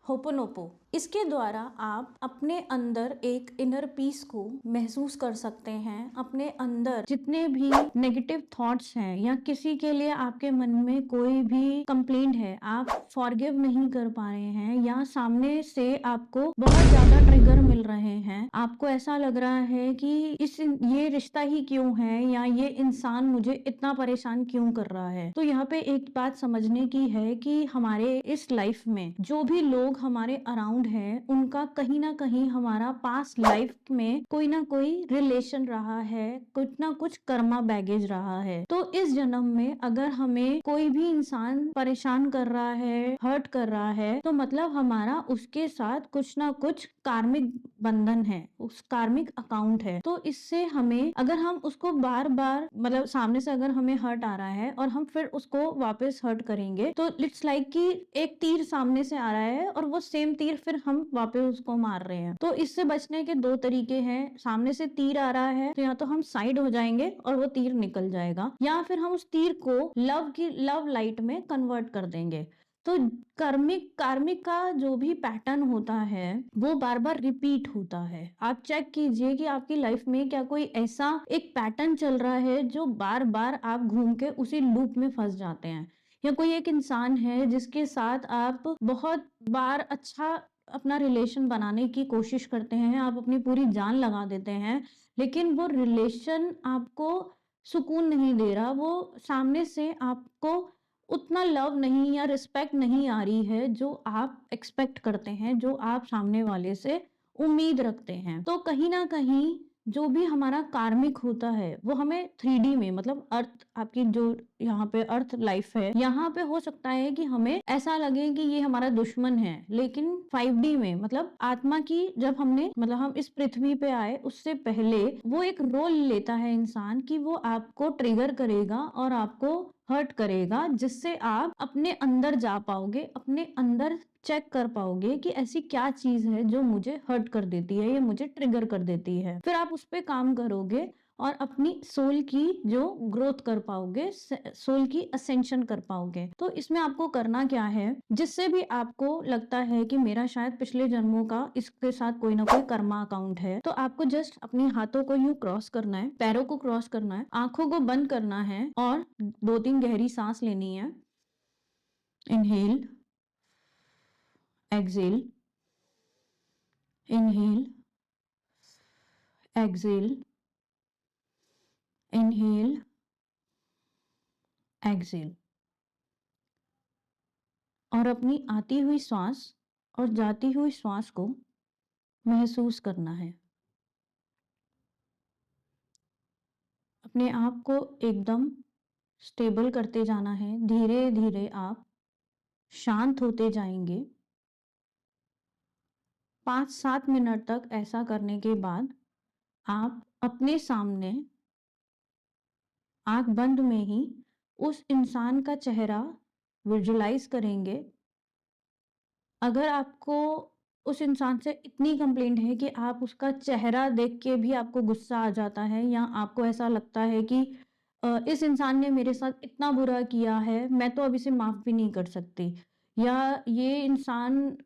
होपोनोपो। इसके द्वारा आप अपने अंदर एक इनर पीस को महसूस कर सकते हैं। अपने अंदर जितने भी नेगेटिव थॉट्स हैं या किसी के लिए आपके मन में कोई भी कंप्लेंट है, आप फॉरगिव नहीं कर पा रहे हैं या सामने से आपको बहुत ज्यादा ट्रिगर मिल रहे हैं, आपको ऐसा लग रहा है कि ये रिश्ता ही क्यों है या ये इंसान मुझे इतना परेशान क्यों कर रहा है। तो यहाँ पे एक बात समझने की है कि हमारे इस लाइफ में जो भी लोग हमारे अराउंड हैं, उनका कहीं ना कहीं हमारा पास्ट लाइफ में कोई ना कोई रिलेशन रहा है, कुछ ना कुछ कर्मा बैगेज रहा है। तो इस जन्म में अगर हमें कोई भी इंसान परेशान कर रहा है, हर्ट कर रहा है, तो मतलब हमारा उसके साथ कुछ ना कुछ कार्मिक बंधन है, उस कार्मिक अकाउंट है। तो इससे हमें, अगर हम उसको बार बार मतलब सामने से अगर हमें हर्ट आ रहा है और हम फिर उसको वापस हर्ट करेंगे, तो इट्स लाइक कि एक तीर सामने से आ रहा है और वो सेम तीर फिर हम वापस उसको मार रहे हैं। तो इससे बचने के दो तरीके हैं। सामने से तीर आ रहा है तो या तो हम साइड हो जाएंगे और वो तीर निकल जाएगा, या फिर हम उस तीर को लव लाइट में कन्वर्ट कर देंगे। तो कार्मिक का जो भी पैटर्न होता है वो बार बार रिपीट होता है। आप चेक कीजिए कि आपकी लाइफ में क्या कोई ऐसा एक पैटर्न चल रहा है जो बार बार आप घूम के उसी लूप में फंस जाते हैं, या कोई एक इंसान है जिसके साथ आप बहुत बार अच्छा अपना रिलेशन बनाने की कोशिश करते हैं, आप अपनी पूरी जान लगा देते हैं, लेकिन वो रिलेशन आपको सुकून नहीं दे रहा, वो सामने से आपको उतना लव नहीं या रिस्पेक्ट नहीं आ रही है जो आप एक्सपेक्ट करते हैं, जो आप सामने वाले से उम्मीद रखते हैं। तो कहीं ना कहीं जो भी हमारा कार्मिक होता है वो हमें 3D में, मतलब अर्थ, आपकी जो यहाँ पे अर्थ लाइफ है, यहाँ पे हो सकता है कि हमें ऐसा लगे कि ये हमारा दुश्मन है, लेकिन 5D में, मतलब आत्मा की, जब हमने मतलब हम इस पृथ्वी पे आए उससे पहले वो एक रोल लेता है इंसान कि वो आपको ट्रिगर करेगा और आपको हर्ट करेगा, जिससे आप अपने अंदर जा पाओगे, अपने अंदर चेक कर पाओगे कि ऐसी क्या चीज है जो मुझे हर्ट कर देती है या मुझे ट्रिगर कर देती है। फिर आप उस पर काम करोगे और अपनी सोल की जो ग्रोथ कर पाओगे, सोल की असेंशन कर पाओगे। तो इसमें आपको करना क्या है, जिससे भी आपको लगता है कि मेरा शायद पिछले जन्मों का इसके साथ कोई ना कोई कर्मा अकाउंट है, तो आपको जस्ट अपने हाथों को यूं क्रॉस करना है, पैरों को क्रॉस करना है, आंखों को बंद करना है और 2-3 गहरी सांस लेनी है। Inhale, exhale, inhale, exhale, inhale, exhale. और अपनी आती हुई श्वास और जाती हुई श्वास को महसूस करना है। अपने आप को एकदम स्टेबल करते जाना है। धीरे धीरे आप शांत होते जाएंगे। 5-7 मिनट तक ऐसा करने के बाद आप अपने सामने आंख बंद में ही उस इंसान का चेहरा विजुलाइज करेंगे। अगर आपको उस इंसान से इतनी कंप्लेंट है कि आप उसका चेहरा देख के भी आपको गुस्सा आ जाता है, या आपको ऐसा लगता है कि इस इंसान ने मेरे साथ इतना बुरा किया है, मैं तो अब इसे माफ भी नहीं कर सकती, या ये इंसान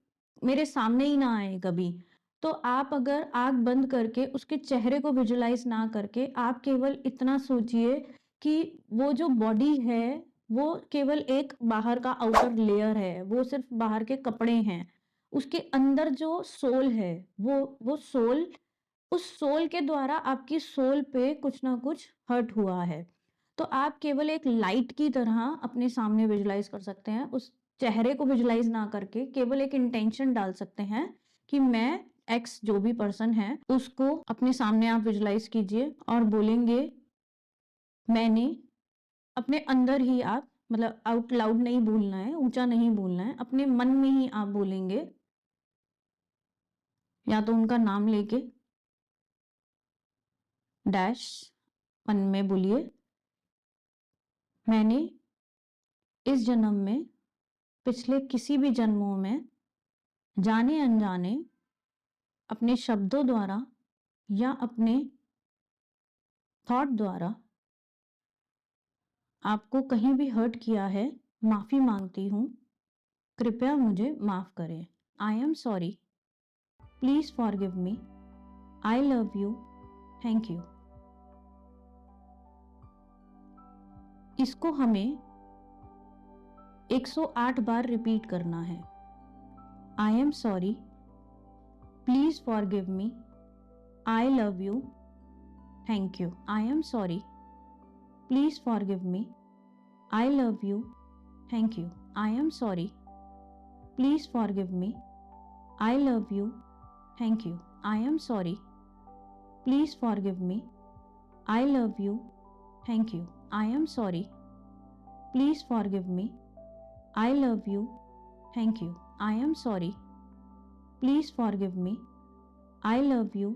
मेरे सामने ही ना आए कभी, तो आप अगर आंख बंद करके उसके चेहरे को विजुलाइज ना करके आप केवल इतना सोचिए कि वो जो बॉडी है वो केवल एक बाहर का आउटर लेयर है, वो सिर्फ बाहर के कपड़े हैं। उसके अंदर जो सोल है, वो सोल, उस सोल के द्वारा आपकी सोल पे कुछ ना कुछ हर्ट हुआ है। तो आप केवल एक लाइट की तरह अपने सामने विजुलाइज कर सकते हैं। उस चेहरे को विजुलाइज ना करके केवल एक इंटेंशन डाल सकते हैं कि मैं एक्स जो भी पर्सन है उसको अपने सामने आप विजुलाइज कीजिए और बोलेंगे मैंने, अपने अंदर ही आप, मतलब आउट लाउड नहीं बोलना है, ऊंचा नहीं बोलना है, अपने मन में ही आप बोलेंगे, या तो उनका नाम लेके डैश मन में बोलिए, मैंने इस जन्म में, पिछले किसी भी जन्मों में जाने अनजाने अपने शब्दों द्वारा या अपने थॉट द्वारा आपको कहीं भी हर्ट किया है, माफी मांगती हूँ, कृपया मुझे माफ करें। I am sorry. Please forgive me. I love you. Thank you. इसको हमें 108 बार रिपीट करना है। I am sorry. Please forgive me. I love you. Thank you. I am sorry. Please forgive me. I love you. Thank you. I am sorry. Please forgive me. I love you. Thank you. I am sorry. Please forgive me. I love you. Thank you. I am sorry. Please forgive me. I love you. Thank you. I am sorry. Please forgive me. I love you.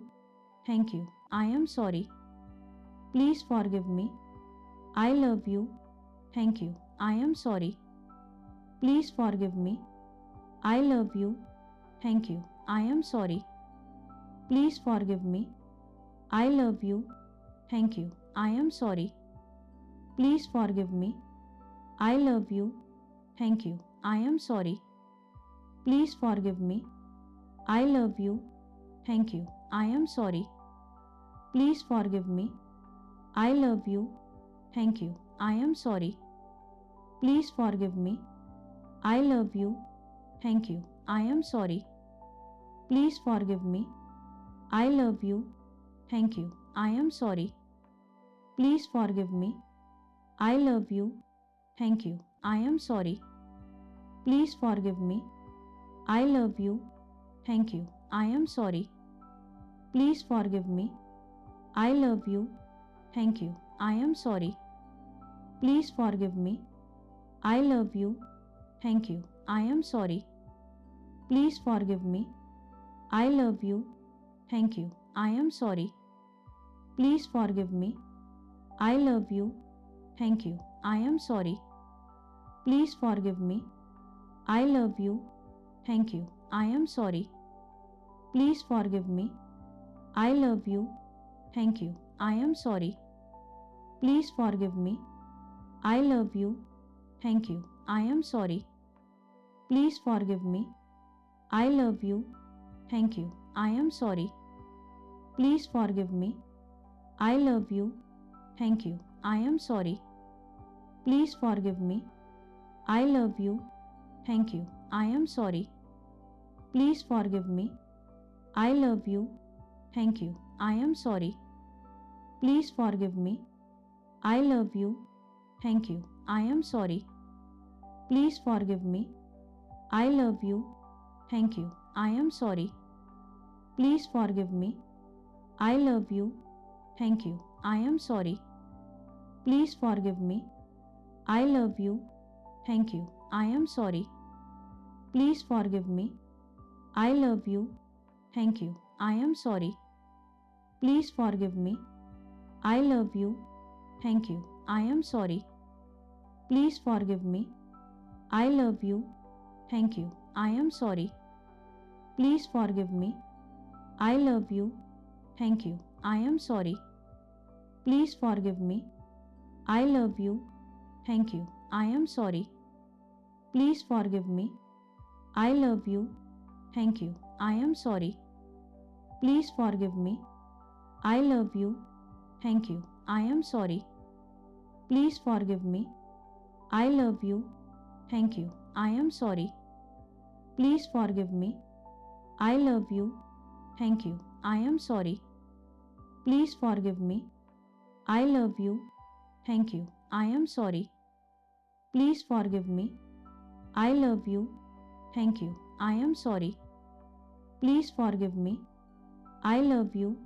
Thank you. I am sorry. Please forgive me. I love you. Thank you. I am sorry. Please forgive me. I love you. Thank you. I am sorry. Please forgive me. I love you. Thank you. I am sorry. Please forgive me. I love you. Thank you. I am sorry. Please forgive me. I love you. Thank you. I am sorry. Please forgive me. I love you. Thank you. I am sorry. Please forgive me. I love you. Thank you. I am sorry. Please forgive me. I love you. Thank you. I am sorry. Please forgive me. I love you. Thank you. I am sorry. Please forgive me. I love you. Thank you. I am sorry. Please forgive me. I love you. Thank you. I am sorry. Please forgive me. I love you. Thank you. I am sorry. Please forgive me. I love you. Thank you. I am sorry. Please forgive me. I love you. Thank you. I am sorry. Please forgive me. I love you. Thank you. I am sorry. Please forgive me. I love you. Thank you. I am sorry. Please forgive me. I love you. Thank you. I am sorry. Please forgive me. I love you. Thank you. I am sorry. Please forgive me. I love you. Thank you. I am sorry. Please forgive me. I love you. Thank you. I am sorry. Please forgive me. I love you. Thank you. I am sorry. Please forgive me. I love you. Thank you. I am sorry. Please forgive me. I love you. Thank you. I am sorry. Please forgive me. I love you. Thank you. I am sorry. Please forgive me. I love you. Thank you. I am sorry. Please forgive me. I love you. Thank you. I am sorry. Please forgive me. I love you. Thank you. I am sorry. Please forgive me. I love you. Thank you. I am sorry. Please forgive me. I love you. Thank you. I am sorry. Please forgive me. I love you. Thank you. I am sorry. Please forgive me. I love you. Thank you. I am sorry. Please forgive me. I love you. Thank you. I am sorry. Please forgive me. I love you. Thank you. I am sorry. Please forgive me. I love you. Thank you. I am sorry. Please forgive me. I love you. Thank you. I am sorry. Please forgive me. I love you. Thank you. I am sorry. Please forgive me. I love you.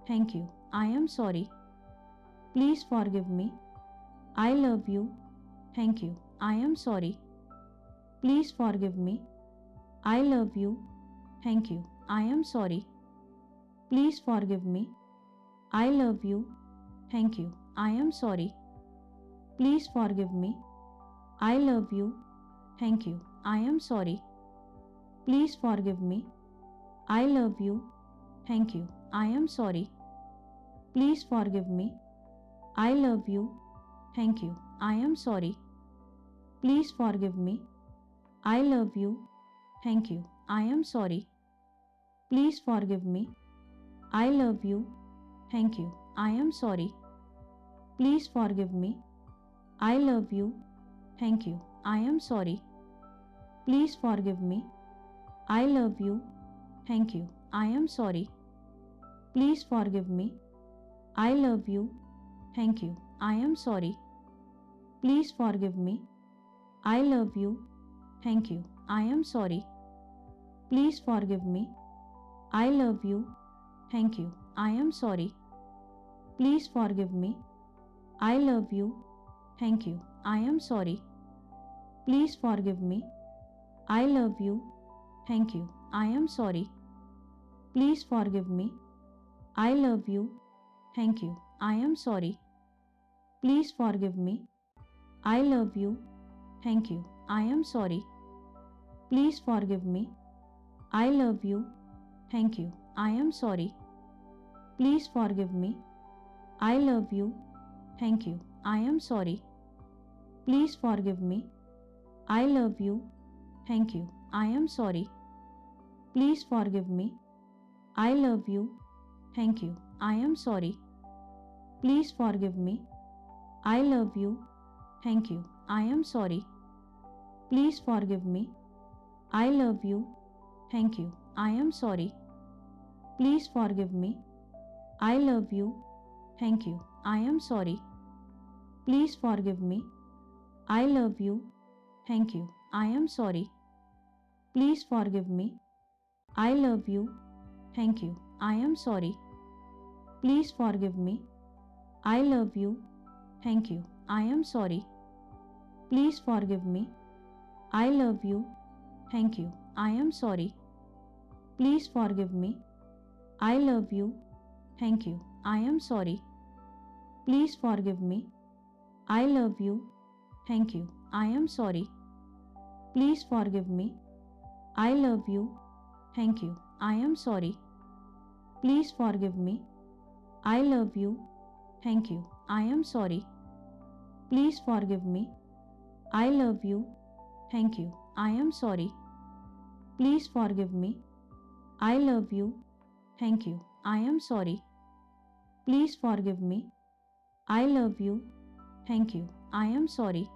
Thank you. I am sorry. Please forgive me. I love you. Thank you. I am sorry. Please forgive me. I love you. Thank you. I am sorry. Please forgive me. I love you. Thank you. I am sorry. Please forgive me. I love you. Thank you. I am sorry. Please forgive me. I love you. Thank you. I am sorry. Please forgive me. I love you. Thank you. I am sorry. Please forgive me. I love you. Thank you. I am sorry. Please forgive me. I love you. Thank you. I am sorry. Please forgive me. I love you. Thank you. I am sorry. Please forgive me. I love you. Thank you. I am sorry. Please forgive me. I love you. Thank you. I am sorry. Please forgive me. I love you. Thank you. I am sorry. Please forgive me. I love you. Thank you. I am sorry. Please forgive me. I love you. Thank you. I am sorry. Please forgive me. I love you. Thank you. I am sorry. Please forgive me. I love you. Thank you. I am sorry. Please forgive me. I love you. Thank you. I am sorry. Please forgive me. I love you. Thank you. I am sorry. Please forgive me. I love you. Thank you. I am sorry. Please forgive me. I love you. Thank you. I am sorry. Please forgive me. I love you. Thank you. I am sorry. Please forgive me. I love you. Thank you. I am sorry. Please forgive me. I love you. Thank you. I am sorry. Please forgive me. I love you. Thank you. I am sorry. Please forgive me. I love you. Thank you. I am sorry. Please forgive me. I love you. Thank you. I am sorry. Please forgive me. I love you. Thank you. I am sorry. Please forgive me. I love you. Thank you. I am sorry. Please forgive me. I love you. Thank you. I am sorry. Please forgive me. I love you. Thank you. I am sorry. Please forgive me. I love you. Thank you. I am sorry. Please forgive me. I love you. Thank you. I am sorry. Please forgive me. I love you. Thank you. I am sorry. Please forgive me. I love you. Thank you. I am sorry. Please forgive me. I love you. Thank you. I am sorry. Please forgive me. I love you. Thank you. I am sorry. Please forgive me. I love you. Thank you. I am sorry. Please forgive me. I love you. Thank you. I am sorry.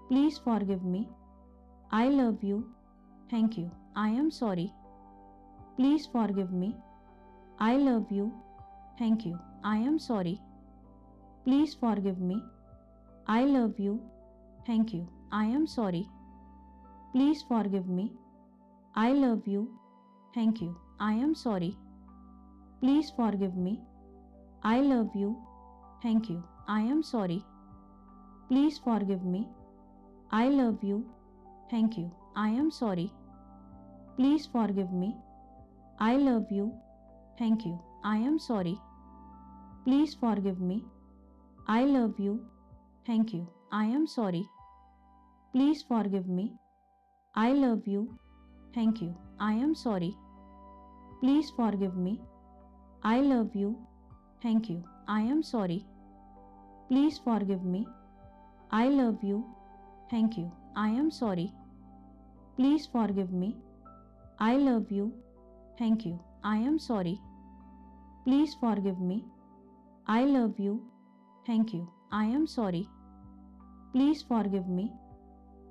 Please forgive me. I love you. Thank you. I am sorry. Please forgive me. I love you. Thank you. I am sorry. Please forgive me. I love you. Thank you. I am sorry. Please forgive me. I love you. Thank you. I am sorry. Please forgive me. I love you. Thank you. I am sorry. Please forgive me. I love you. Thank you. I am sorry. Please forgive me. I love you. Thank you. I am sorry. Please forgive me. I love you. Thank you. I am sorry. Please forgive me. I love you. Thank you. I am sorry. Please forgive me. I love you. Thank you. I am sorry. Please forgive me. I love you. Thank you. I am sorry. Please forgive me. I love you. Thank you. I am sorry. Please forgive me. I love you. Thank you. I am sorry. Please forgive me. I love you. Thank you. I am sorry. Please forgive me.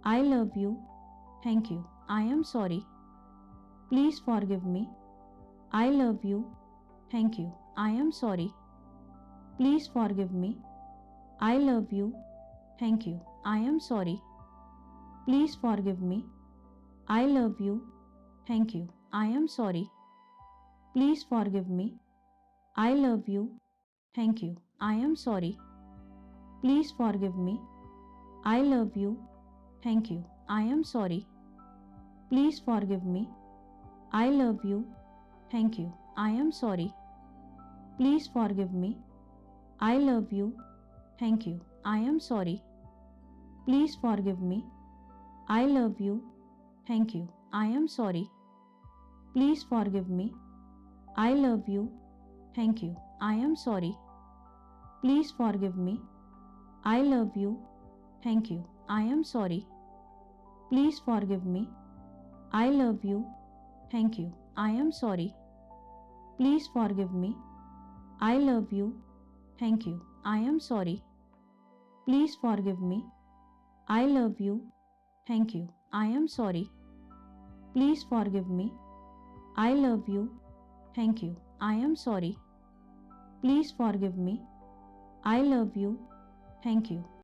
I love you. Thank you. I am sorry. Please forgive me. I love you. Thank you. I am sorry. Please forgive me. I love you. Thank you. I am sorry. Please forgive me. I love you. Thank you. I am sorry. Please forgive me. I love you. Thank you. I am sorry. Please forgive me. I love you. Thank you. I am sorry. Please forgive me. I love you. Thank you. I am sorry. Please forgive me. I love you. Thank you. I am sorry. Please forgive me. I love you. Thank you. I am sorry. Please forgive me. I love you. Thank you. I am sorry. Please forgive me. I love you. Thank you. I am sorry. Please forgive me. I love you. Thank you. I am sorry. Please forgive me. I love you. Thank you. I am sorry. Please forgive me. I love you. Thank you. I am sorry. Please forgive me. I love you. Thank you. I am sorry. Please forgive me. I love you. Thank you. I am sorry. Please forgive me. I love you. Thank you.